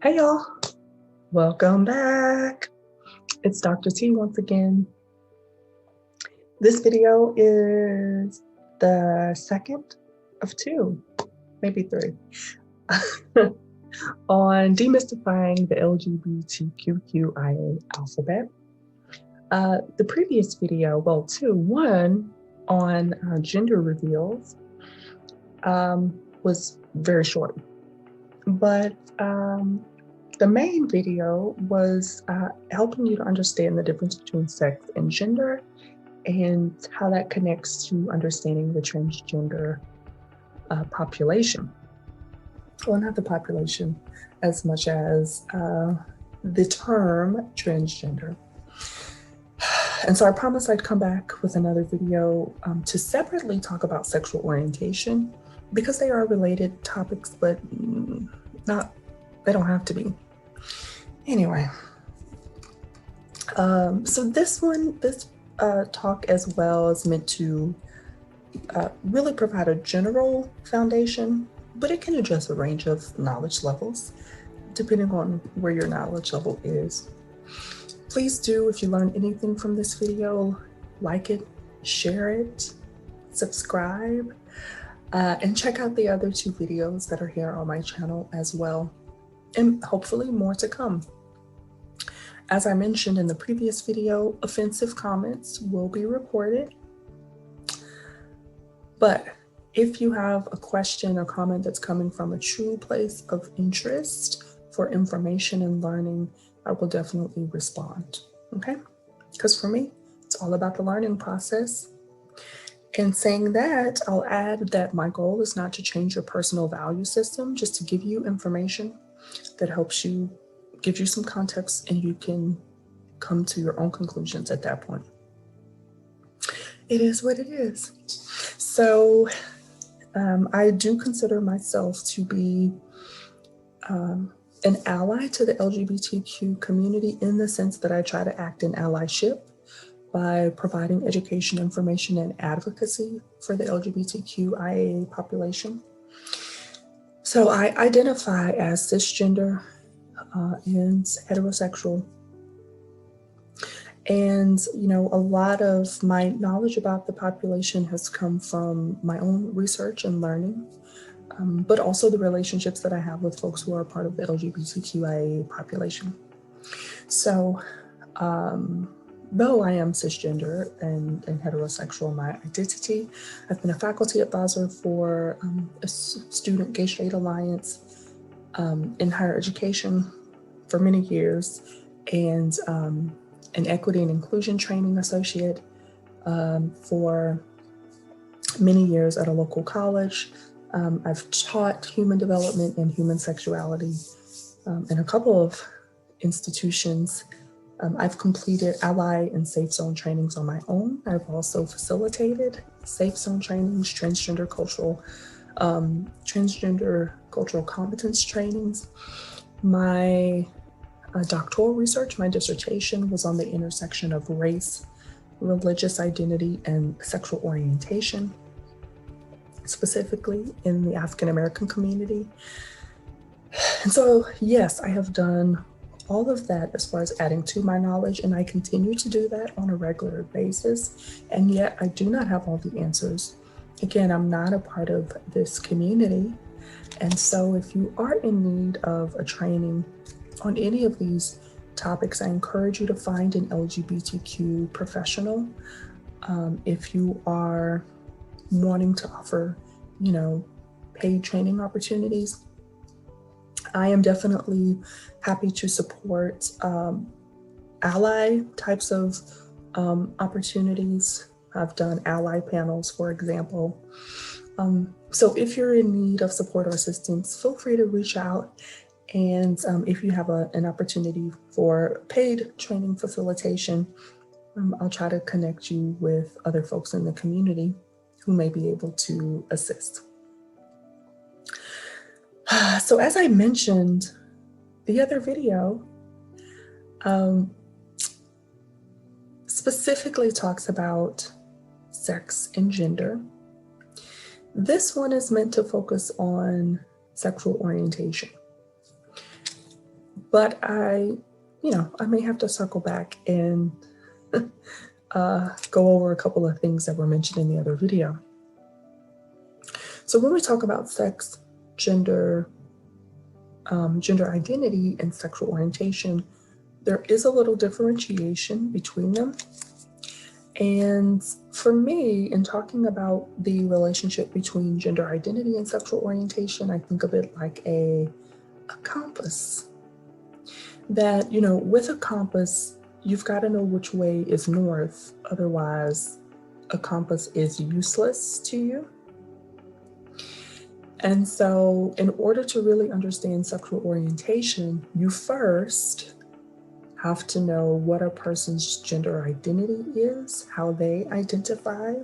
Hey y'all, welcome back. It's Dr. T once again. This video is the second of two, maybe three, on demystifying the LGBTQQIA alphabet. The previous video, well, one on gender reveals was very short, but the main video was helping you to understand the difference between sex and gender and how that connects to understanding the transgender population. Well, not the population as much as the term transgender. And so I promised I'd come back with another video to separately talk about sexual orientation because they are related topics, but they don't have to be. Anyway, so this talk as well is meant to really provide a general foundation, but it can address a range of knowledge levels depending on where your knowledge level is. Please do, if you learn anything from this video, like it, share it, subscribe, and check out the other two videos that are here on my channel as well, and hopefully more to come. As I mentioned in the previous video, offensive comments will be recorded. But if you have a question or comment that's coming from a true place of interest for information and learning, I will definitely respond, okay? Because for me, it's all about the learning process. And saying that, I'll add that my goal is not to change your personal value system, just to give you information that helps you, gives you some context, and you can come to your own conclusions at that point. It is what it is. So I do consider myself to be an ally to the LGBTQ community in the sense that I try to act in allyship by providing education, information, and advocacy for the LGBTQIA population. So I identify as cisgender and heterosexual. And, you know, a lot of my knowledge about the population has come from my own research and learning, but also the relationships that I have with folks who are part of the LGBTQIA population. So, though I am cisgender and heterosexual in my identity, I've been a faculty advisor for a student gay straight alliance in higher education for many years, and an equity and inclusion training associate for many years at a local college. I've taught human development and human sexuality in a couple of institutions. I've completed ally and safe zone trainings on my own. I've also facilitated safe zone trainings, transgender cultural competence trainings. My doctoral research, my dissertation, was on the intersection of race, religious identity, and sexual orientation, specifically in the African American community. And so, yes, I have done all of that as far as adding to my knowledge, and I continue to do that on a regular basis. And yet I do not have all the answers. Again, I'm not a part of this community. And so if you are in need of a training on any of these topics, I encourage you to find an LGBTQ professional. If you are wanting to offer, you know, paid training opportunities, I am definitely happy to support ally types of opportunities. I've done ally panels, for example. So if you're in need of support or assistance, feel free to reach out. And if you have an opportunity for paid training facilitation, I'll try to connect you with other folks in the community who may be able to assist. So as I mentioned, the other video specifically talks about sex and gender. This one is meant to focus on sexual orientation. but I may have to circle back and go over a couple of things that were mentioned in the other video. So when we talk about sex, gender identity, and sexual orientation, there is a little differentiation between them. And for me, in talking about the relationship between gender identity and sexual orientation, I think of it like a compass. That, with a compass, you've got to know which way is north. Otherwise, a compass is useless to you. And so in order to really understand sexual orientation, you first have to know what a person's gender identity is, how they identify,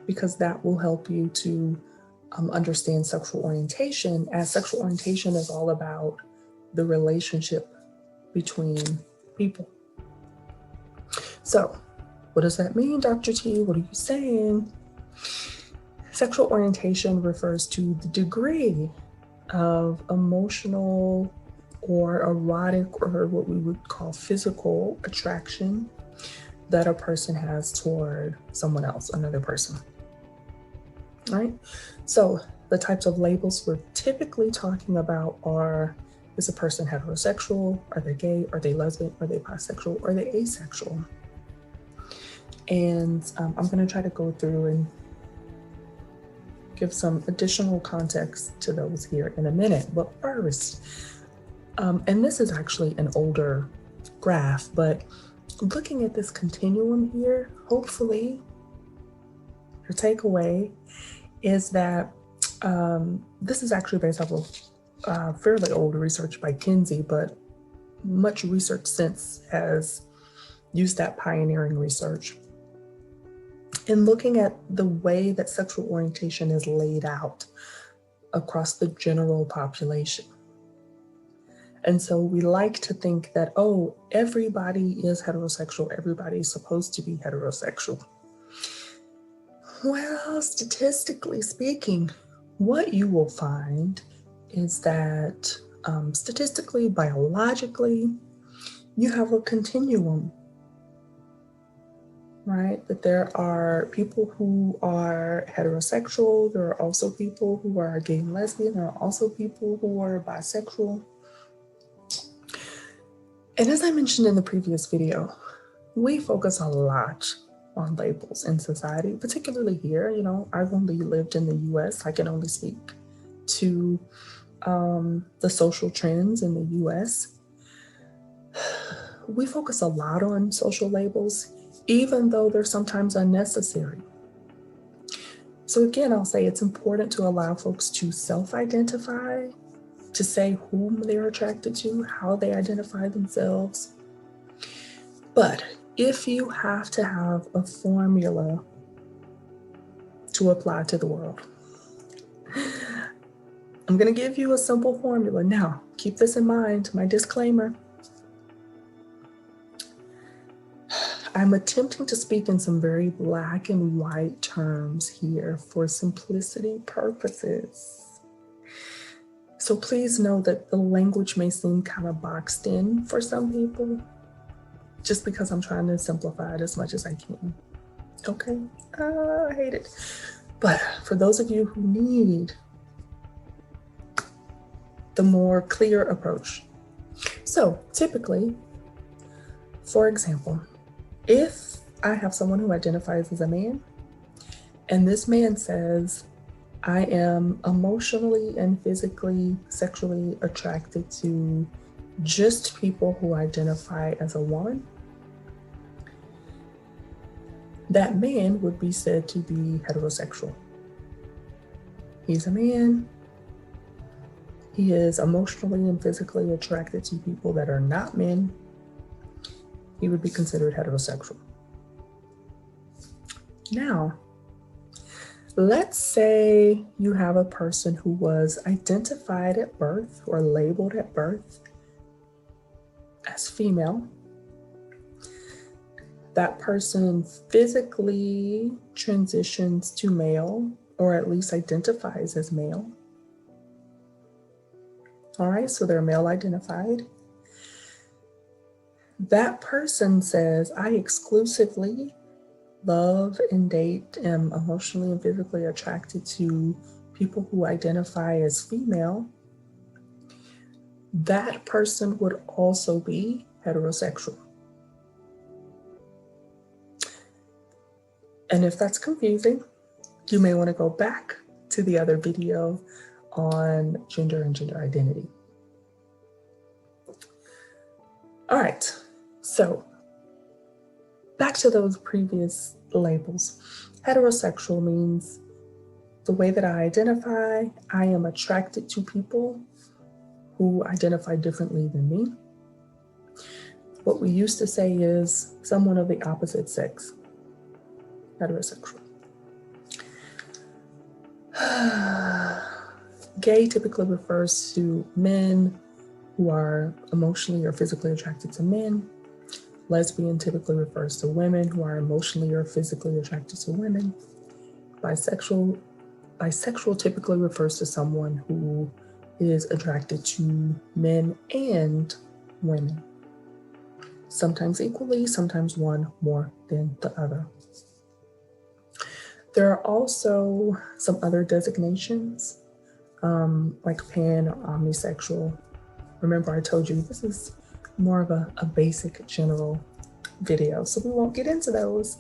because that will help you to understand sexual orientation, as sexual orientation is all about the relationship between people. So what does that mean, Dr. T? What are you saying? Sexual orientation refers to the degree of emotional or erotic, or what we would call physical attraction that a person has toward someone else, another person. Right? So the types of labels we're typically talking about are, is a person heterosexual? Are they gay? Are they lesbian? Are they bisexual? Are they asexual? And I'm going to try to go through and give some additional context to those here in a minute. But first, and this is actually an older graph, but looking at this continuum here, hopefully your takeaway is that this is actually based off of fairly old research by Kinsey, but much research since has used that pioneering research. In looking at the way that sexual orientation is laid out across the general population. And so we like to think that, oh, everybody is heterosexual, everybody is supposed to be heterosexual. Well, statistically speaking, what you will find is that statistically, biologically, you have a continuum. Right? That there are people who are heterosexual, there are also people who are gay and lesbian, there are also people who are bisexual. And as I mentioned in the previous video, we focus a lot on labels in society, particularly here. I've only lived in the US. I can only speak to the social trends in the US. We focus a lot on social labels, even though they're sometimes unnecessary. So again, I'll say it's important to allow folks to self-identify, to say whom they're attracted to, how they identify themselves. But if you have to have a formula to apply to the world, I'm going to give you a simple formula. Now, keep this in mind, my disclaimer. I'm attempting to speak in some very black and white terms here for simplicity purposes. So please know that the language may seem kind of boxed in for some people, just because I'm trying to simplify it as much as I can. Okay, I hate it. But for those of you who need the more clear approach. So typically, for example, if I have someone who identifies as a man, and this man says, I am emotionally and physically, sexually attracted to just people who identify as a woman, that man would be said to be heterosexual. He's a man. He is emotionally and physically attracted to people that are not men. He would be considered heterosexual. Now, let's say you have a person who was identified at birth or labeled at birth as female. That person physically transitions to male, or at least identifies as male. All right, so they're male identified. that person says, I exclusively love and date, am emotionally and physically attracted to people who identify as female, that person would also be heterosexual. And if that's confusing, you may want to go back to the other video on gender and gender identity. All right, so back to those previous labels. Heterosexual means the way that I identify, I am attracted to people who identify differently than me. What we used to say is someone of the opposite sex, heterosexual. Gay typically refers to men who are emotionally or physically attracted to men. Lesbian typically refers to women who are emotionally or physically attracted to women. Bisexual typically refers to someone who is attracted to men and women. Sometimes equally, sometimes one more than the other. There are also some other designations, like pan or omnisexual. Remember, I told you this is more of a basic general video, so we won't get into those.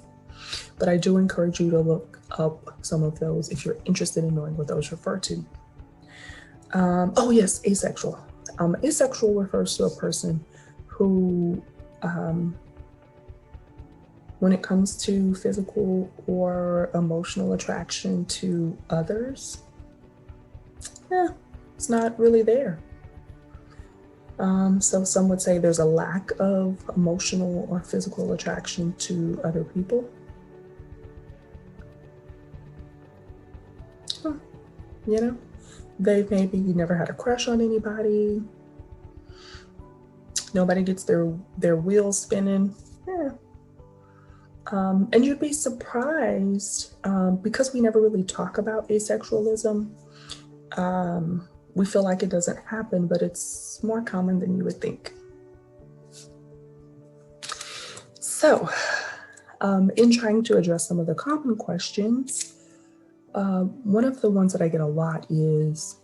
But I do encourage you to look up some of those if you're interested in knowing what those refer to. Oh yes, asexual. Asexual refers to a person who, when it comes to physical or emotional attraction to others, it's not really there. So some would say there's a lack of emotional or physical attraction to other people. You know, they've maybe never had a crush on anybody. Nobody gets their wheels spinning. And you'd be surprised, because we never really talk about asexualism. We feel like it doesn't happen, but it's more common than you would think. So, in trying to address some of the common questions, one of the ones that I get a lot is,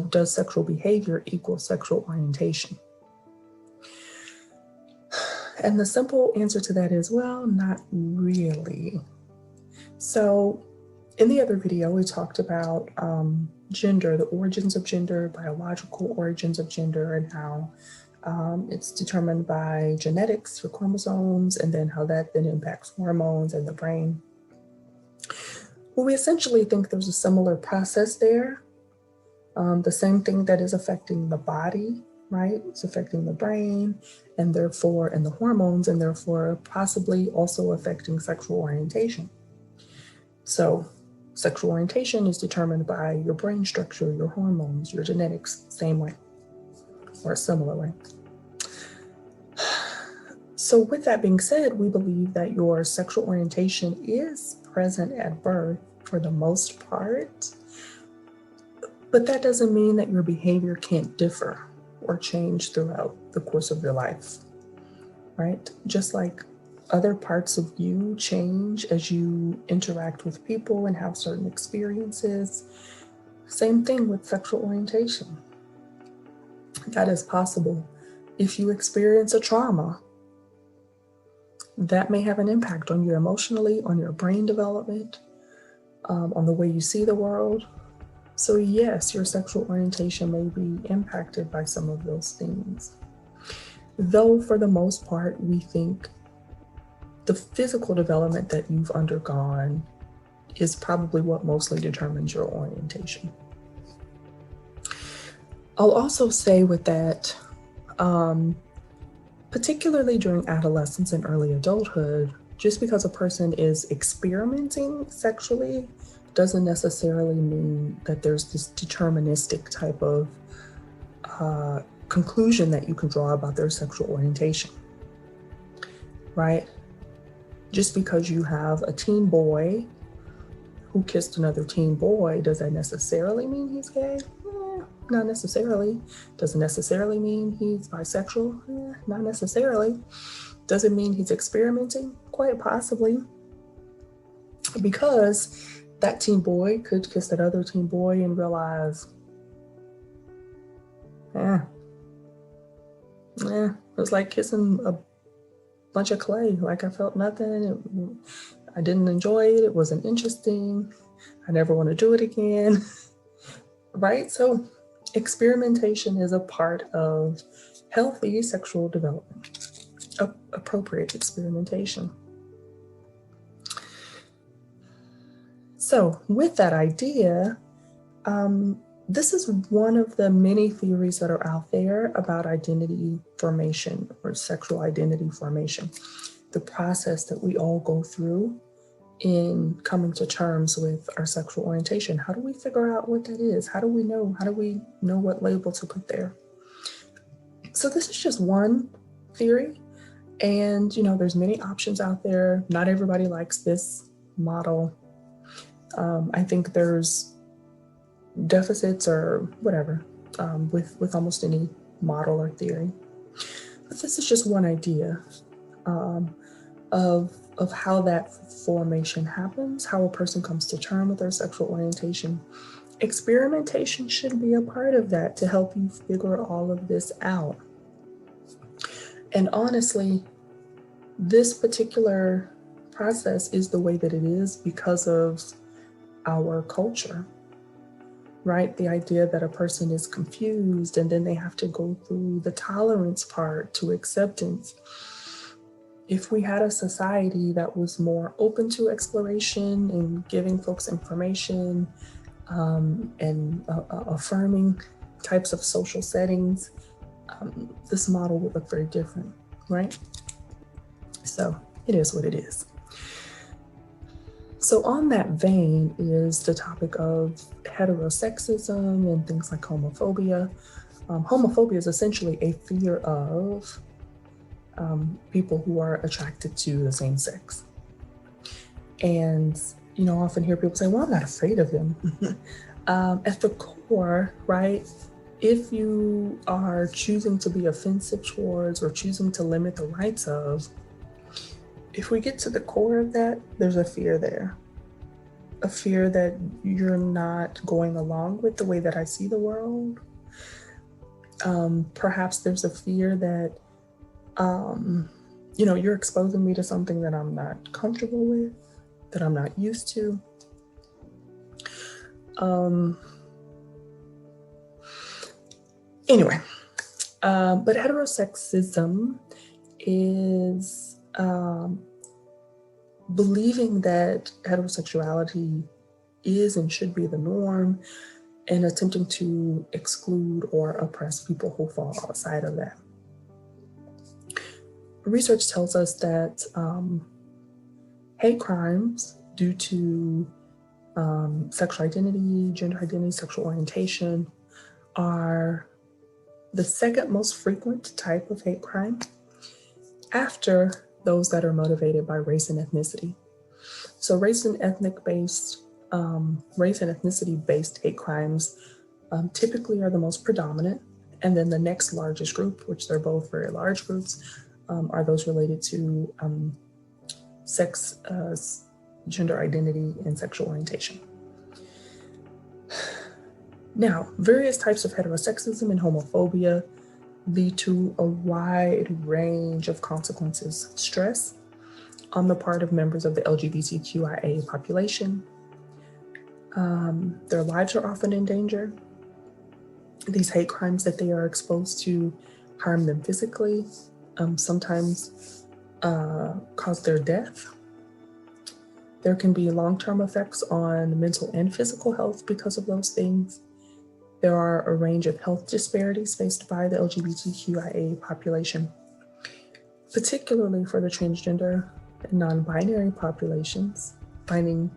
does sexual behavior equal sexual orientation? And the simple answer to that is, well, not really. So in the other video, we talked about gender, the origins of gender, biological origins of gender, and how it's determined by genetics, your chromosomes, and then how that then impacts hormones and the brain. Well, we essentially think there's a similar process there. The same thing that is affecting the body, right? It's affecting the brain and the hormones, and therefore possibly also affecting sexual orientation. So sexual orientation is determined by your brain structure, your hormones, your genetics, same way or a similar way. So with that being said, we believe that your sexual orientation is present at birth for the most part, but that doesn't mean that your behavior can't differ or change throughout the course of your life, right? Just like other parts of you change as you interact with people and have certain experiences. Same thing with sexual orientation. That is possible. If you experience a trauma, that may have an impact on you emotionally, on your brain development, on the way you see the world. So yes, your sexual orientation may be impacted by some of those things. Though for the most part, we think the physical development that you've undergone is probably what mostly determines your orientation. I'll also say with that, particularly during adolescence and early adulthood, just because a person is experimenting sexually doesn't necessarily mean that there's this deterministic type of conclusion that you can draw about their sexual orientation, right? Just because you have a teen boy who kissed another teen boy, does that necessarily mean he's gay? Not necessarily. Doesn't necessarily mean he's bisexual. Not necessarily. Does it mean he's experimenting? Quite possibly. Because that teen boy could kiss that other teen boy and realize, it was like kissing a bunch of clay. Like I felt nothing. I didn't enjoy it. It wasn't interesting. I never want to do it again. Right? So experimentation is a part of healthy sexual development, appropriate experimentation. So with that idea, this is one of the many theories that are out there about identity formation or sexual identity formation, the process that we all go through in coming to terms with our sexual orientation. How do we figure out what that is? How do we know? How do we know what label to put there? So this is just one theory. And, there's many options out there. Not everybody likes this model. I think there's deficits or whatever with almost any model or theory. But this is just one idea of how that formation happens, how a person comes to terms with their sexual orientation. Experimentation should be a part of that to help you figure all of this out. And honestly, this particular process is the way that it is because of our culture, right? The idea that a person is confused and then they have to go through the tolerance part to acceptance. If we had a society that was more open to exploration and giving folks information and affirming types of social settings, this model would look very different, right? So it is what it is. So on that vein is the topic of heterosexism and things like homophobia. Homophobia is essentially a fear of people who are attracted to the same sex. And, I often hear people say, well, I'm not afraid of him. At the core, right, if you are choosing to be offensive towards or choosing to limit the rights of, if we get to the core of that, there's a fear there. A fear that you're not going along with the way that I see the world. Perhaps there's a fear that you're exposing me to something that I'm not comfortable with, that I'm not used to. Anyway, but heterosexism is believing that heterosexuality is and should be the norm and attempting to exclude or oppress people who fall outside of that. Research tells us that hate crimes due to sexual identity, gender identity, sexual orientation are the second most frequent type of hate crime after those that are motivated by race and ethnicity. So race and ethnicity-based hate crimes typically are the most predominant. And then the next largest group, which they're both very large groups, are those related to sex, gender identity, and sexual orientation. Now, various types of heterosexism and homophobia lead to a wide range of consequences. Stress on the part of members of the LGBTQIA population. Their lives are often in danger. These hate crimes that they are exposed to harm them physically, sometimes cause their death. There can be long-term effects on mental and physical health because of those things. There are a range of health disparities faced by the LGBTQIA population, particularly for the transgender and non-binary populations, finding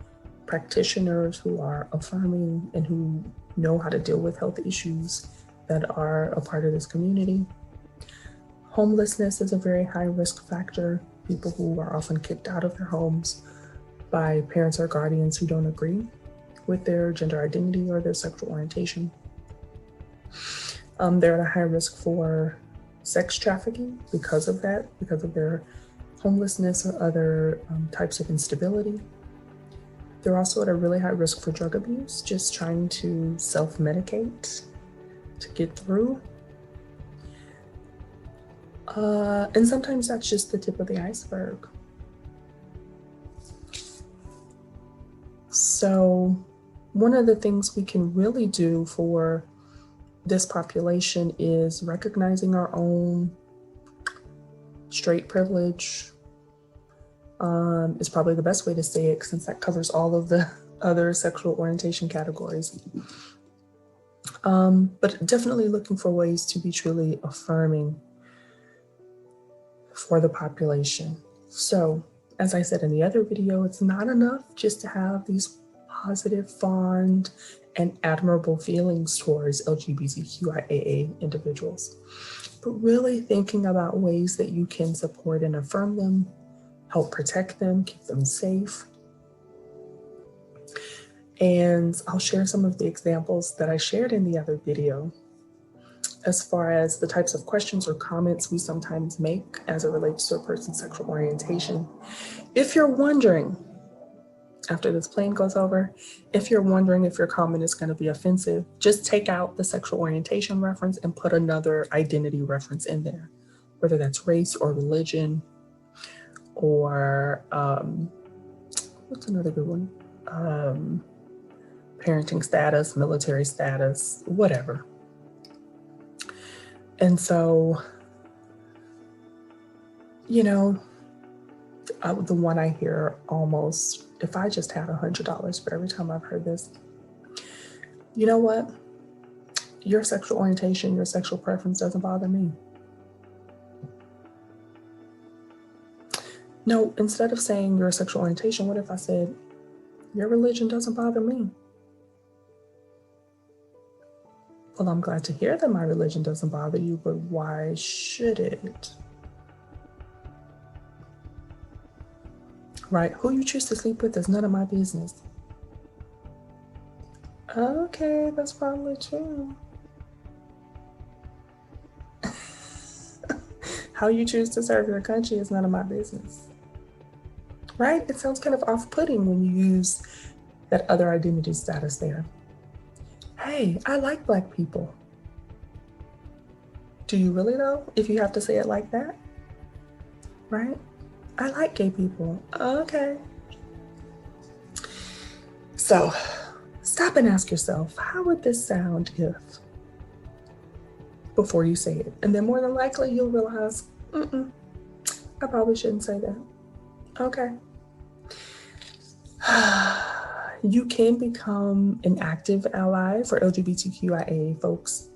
practitioners who are affirming and who know how to deal with health issues that are a part of this community. Homelessness is a very high risk factor, people who are often kicked out of their homes by parents or guardians who don't agree with their gender identity or their sexual orientation. They're at a high risk for sex trafficking because of that, because of their homelessness or other types of instability. They're also at a really high risk for drug abuse, just trying to self-medicate to get through. And sometimes that's just the tip of the iceberg. So one of the things we can really do for this population is recognizing our own straight privilege, is probably the best way to say it, since that covers all of the other sexual orientation categories. But definitely looking for ways to be truly affirming for the population. So, as I said in the other video, it's not enough just to have these positive, fond, and admirable feelings towards LGBTQIA individuals, but really thinking about ways that you can support and affirm them, help protect them, keep them safe. And I'll share some of the examples that I shared in the other video as far as the types of questions or comments we sometimes make as it relates to a person's sexual orientation. If you're wondering, after this plane goes over, if you're wondering if your comment is going to be offensive, just take out the sexual orientation reference and put another identity reference in there, whether that's race or religion, or what's another good one? Parenting status, military status, whatever. And so, you know, the one I hear almost, if I just had $100 for every time I've heard this, you know what? Your sexual orientation, your sexual preference doesn't bother me. No, instead of saying your sexual orientation, what if I said, your religion doesn't bother me? Well, I'm glad to hear that my religion doesn't bother you, but why should it? Right? Who you choose to sleep with is none of my business. Okay, that's probably true. How you choose to serve your country is none of my business. Right? It sounds kind of off-putting when you use that other identity status there. Hey, I like Black people. Do you really though? If you have to say it like that, right? I like gay people. Okay. So stop and ask yourself, how would this sound if, before you say it? And then more than likely you'll realize, I probably shouldn't say that. Okay. You can become an active ally for LGBTQIA folks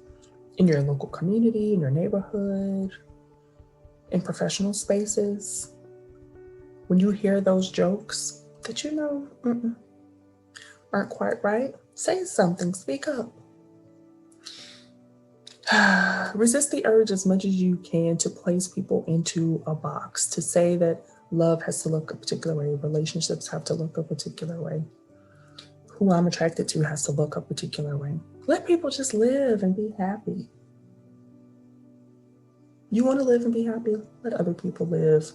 in your local community, in your neighborhood, in professional spaces. When you hear those jokes that you know aren't quite right, say something, speak up. Resist the urge as much as you can to place people into a box, to say that love has to look a particular way, relationships have to look a particular way, who I'm attracted to has to look a particular way. Let people just live and be happy. You want to live and be happy? Let other people live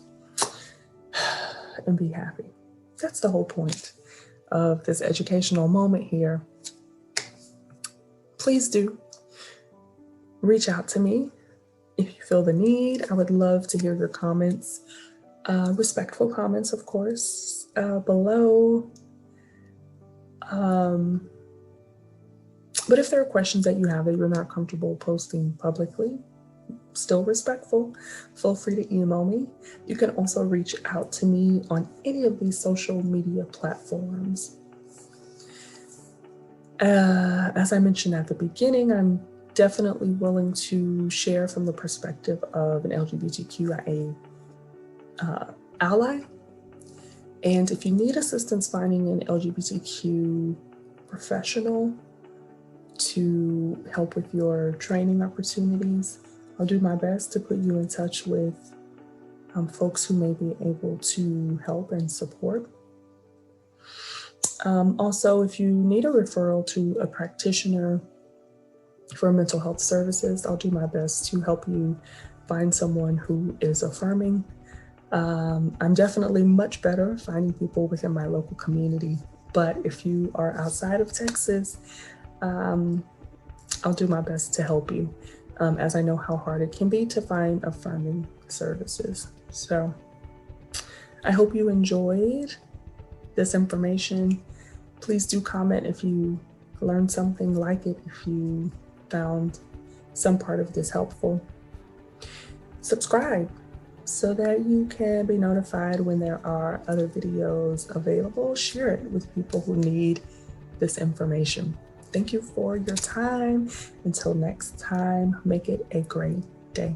and be happy. That's the whole point of this educational moment here. Please do reach out to me if you feel the need. I would love to hear your comments, respectful comments, of course, below. But if there are questions that you have that you're not comfortable posting publicly, still respectful, feel free to email me. You can also reach out to me on any of these social media platforms. As I mentioned at the beginning, I'm definitely willing to share from the perspective of an LGBTQIA ally. And if you need assistance finding an LGBTQ professional to help with your training opportunities, I'll do my best to put you in touch with folks who may be able to help and support. Also, if you need a referral to a practitioner for mental health services. I'll do my best to help you find someone who is affirming. I'm definitely much better finding people within my local community, but if you are outside of Texas, I'll do my best to help you, as I know how hard it can be to find affirming services. So I hope you enjoyed this information. Please do comment if you learned something, like it if you found some part of this helpful. Subscribe so that you can be notified when there are other videos available. Share it with people who need this information. Thank you for your time. Until next time, make it a great day.